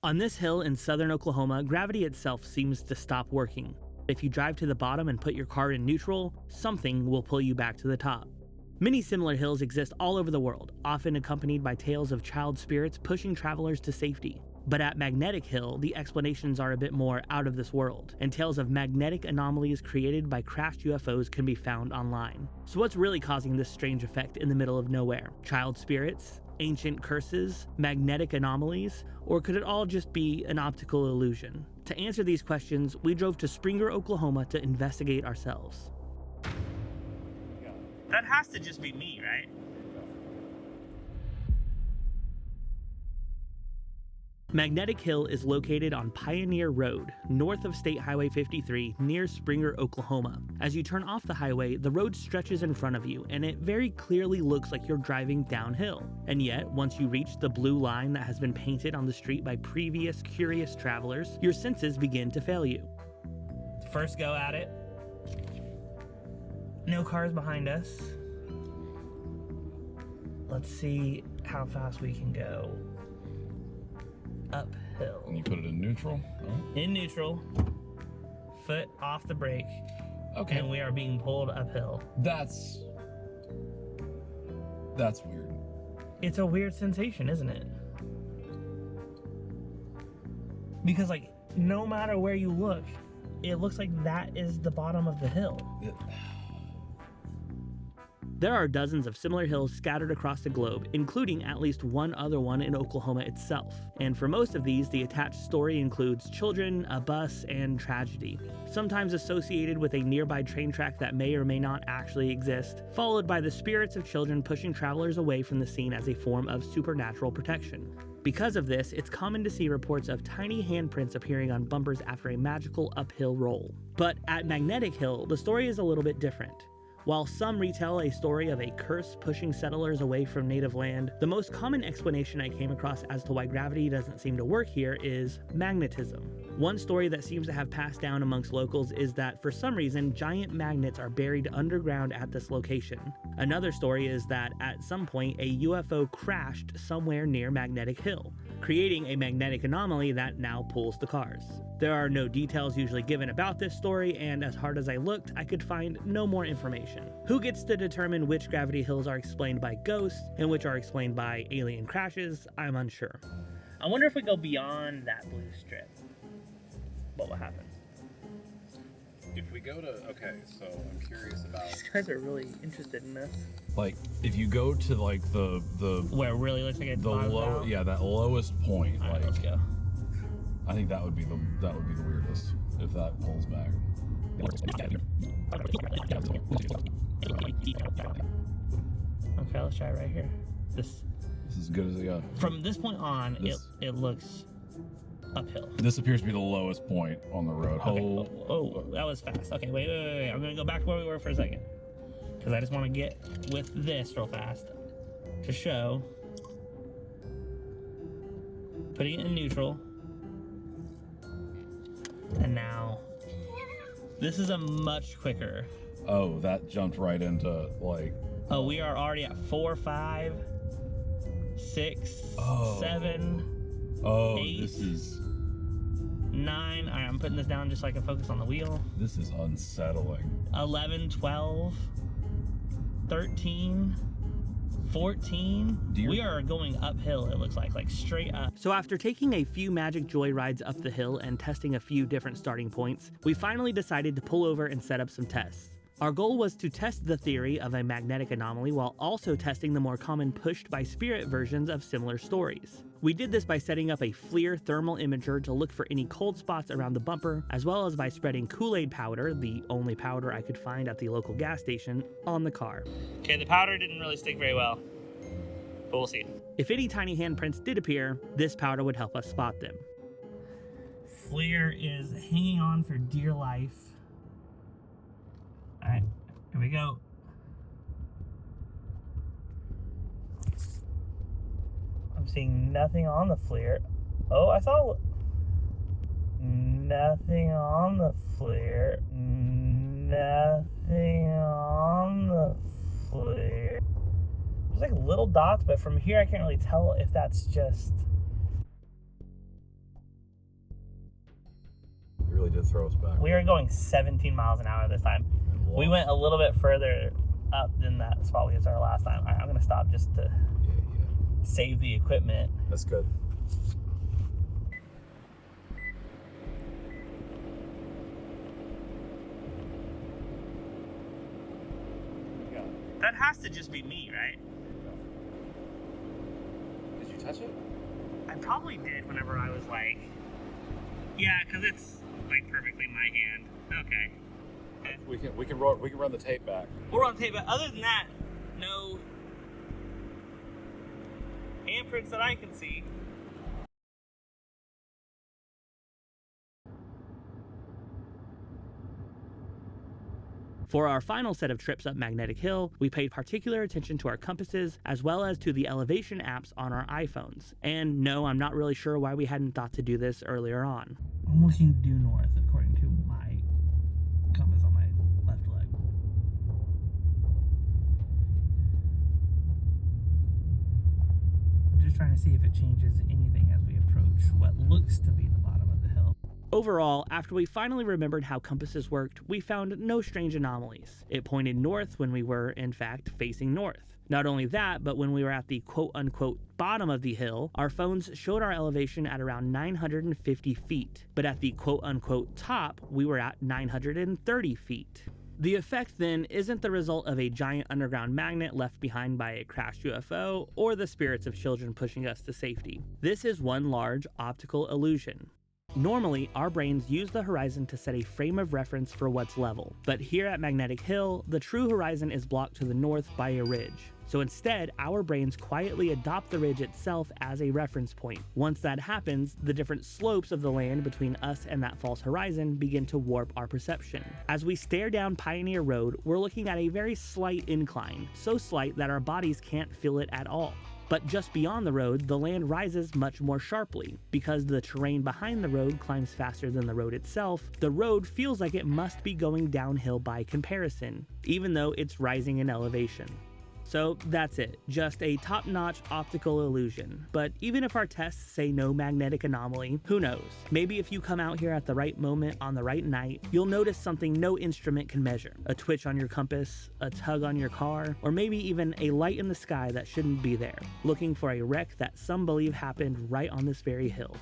On this hill in southern Oklahoma, gravity itself seems to stop working. If you drive to the bottom and put your car in neutral, something will pull you back to the top. Many similar hills exist all over the world, often accompanied by tales of child spirits pushing travelers to safety. But at Magnetic Hill, the explanations are a bit more out of this world, and tales of magnetic anomalies created by crashed UFOs can be found online. So what's really causing this strange effect in the middle of nowhere? Child spirits? Ancient curses? Magnetic anomalies? Or could it all just be an optical illusion? To answer these questions, we drove to Springer, Oklahoma to investigate ourselves. That has to just be me, right? Magnetic Hill is located on Pioneer Road, north of State Highway 53, near Springer, Oklahoma. As you turn off the highway, the road stretches in front of you, and it very clearly looks like you're driving downhill. And yet, once you reach the blue line that has been painted on the street by previous curious travelers, your senses begin to fail you. First go at it. No cars behind us. Let's see how fast we can go. Uphill. And you put it in neutral? Oh. In neutral. Foot off the brake. Okay. And we are being pulled uphill. That's weird. It's a weird sensation, isn't it? Because, like, no matter where you look, it looks like that is the bottom of the hill. There are dozens of similar hills scattered across the globe, including at least one other one in Oklahoma itself. And for most of these, the attached story includes children, a bus, and tragedy, sometimes associated with a nearby train track that may or may not actually exist, followed by the spirits of children pushing travelers away from the scene as a form of supernatural protection. Because of this, it's common to see reports of tiny handprints appearing on bumpers after a magical uphill roll. But at Magnetic Hill, the story is a little bit different. While some retell a story of a curse pushing settlers away from native land, the most common explanation I came across as to why gravity doesn't seem to work here is magnetism. One story that seems to have passed down amongst locals is that for some reason, giant magnets are buried underground at this location. Another story is that at some point, a UFO crashed somewhere near Magnetic Hill, creating a magnetic anomaly that now pulls the cars. There are no details usually given about this story, and as hard as I looked, I could find no more information. Who gets to determine which gravity hills are explained by ghosts and which are explained by alien crashes? I'm unsure. I wonder if we go beyond that blue strip, what will happen? If we go to, okay, so I'm curious about... These guys are really interested in this. Like, if you go to, like, the where it really looks like it's the low, yeah, that lowest point, all right, let's go. I think that would be the weirdest if that pulls back. Okay, let's try it right here. This is as good as it got. From this point on, it looks uphill. This appears to be the lowest point on the road. Okay. Oh, that was fast. Okay, wait. I'm gonna go back to where we were for a second, because I just want to get with this real fast to show. Putting it in neutral. And now, this is a much quicker. Oh, that jumped right into, like... Oh, we are already at 4, 5, 6, 7, 8, this is... 9. All right, I'm putting this down just so I can focus on the wheel. This is unsettling. 11, 12, 13... 14. We are going uphill, it looks like straight up. So after taking a few magic joy rides up the hill and testing a few different starting points, we finally decided to pull over and set up some tests. Our goal was to test the theory of a magnetic anomaly while also testing the more common pushed by spirit versions of similar stories. We did this by setting up a FLIR thermal imager to look for any cold spots around the bumper, as well as by spreading Kool-Aid powder, the only powder I could find at the local gas station, on the car. Okay, the powder didn't really stick very well, but we'll see. If any tiny handprints did appear, this powder would help us spot them. FLIR is hanging on for dear life. All right, here we go. I'm seeing nothing on the FLIR. Oh, I saw nothing on the FLIR. Nothing on the FLIR. There's like little dots, but from here I can't really tell if that's just did throw us back. We were going 17 miles an hour this time. We went a little bit further up than that spot we started last time. All right, I'm going to stop just to save the equipment. That's good. That has to just be me, right? Did you touch it? I probably did whenever I was like... Yeah, because it's like perfectly in my hand. Okay. We can run the tape back. We'll run the tape back. Other than that, no handprints that I can see. For our final set of trips up Magnetic Hill, we paid particular attention to our compasses as well as to the elevation apps on our iPhones. And no, I'm not really sure why we hadn't thought to do this earlier on. I'm looking due north according to my compass on my left leg. I'm just trying to see if it changes anything as we approach what looks to be the bottom of the hill. Overall, after we finally remembered how compasses worked, we found no strange anomalies. It pointed north when we were, in fact, facing north. Not only that, but when we were at the quote-unquote bottom of the hill, our phones showed our elevation at around 950 feet. But at the quote-unquote top, we were at 930 feet. The effect then isn't the result of a giant underground magnet left behind by a crashed UFO or the spirits of children pushing us to safety. This is one large optical illusion. Normally, our brains use the horizon to set a frame of reference for what's level, but here at Magnetic Hill, the true horizon is blocked to the north by a ridge. So instead, our brains quietly adopt the ridge itself as a reference point. Once that happens, the different slopes of the land between us and that false horizon begin to warp our perception. As we stare down Pioneer Road, we're looking at a very slight incline, so slight that our bodies can't feel it at all. But just beyond the road, the land rises much more sharply. Because the terrain behind the road climbs faster than the road itself, the road feels like it must be going downhill by comparison, even though it's rising in elevation. So that's it, just a top-notch optical illusion. But even if our tests say no magnetic anomaly, who knows? Maybe if you come out here at the right moment on the right night, you'll notice something no instrument can measure. A twitch on your compass, a tug on your car, or maybe even a light in the sky that shouldn't be there, looking for a wreck that some believe happened right on this very hill.